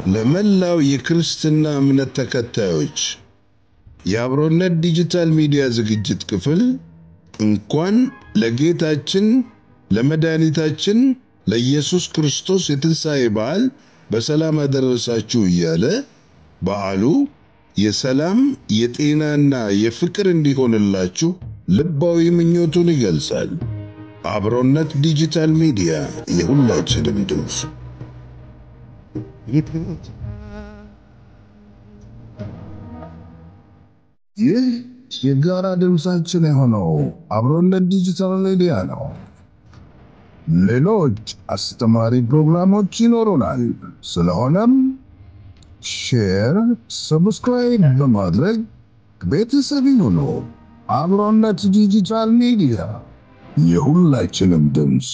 ለመላው የክርስትና እምነት ተከታዮች የአብሮነት ዲጂታል ሚዲያ ዝግጅት ክፍል እንኳን ለጌታችን ለመድኃኒታችን ለኢየሱስ ክርስቶስ የትንሣኤ በዓል በሰላም አደረሳችሁ እያለ በዓሉ የሰላም የጤናና የፍቅር እንዲሆንላችሁ ልባዊ ምኞቱን ይገልጻል። አብሮነት ዲጂታል ሚዲያ የሁላችንም ድምፅ። ይህ የጋራ ድምፃችን የሆነው አብሮነት ዲጂታል ሚዲያ ነው። ሌሎች አስተማሪ ፕሮግራሞች ይኖሩናል። ስለሆነም ሼር፣ ሰብስክራይብ በማድረግ ቤተሰብ ይሁኑ። አብሮነት ዲጂታል ሚዲያ የሁላችንም ድምፅ።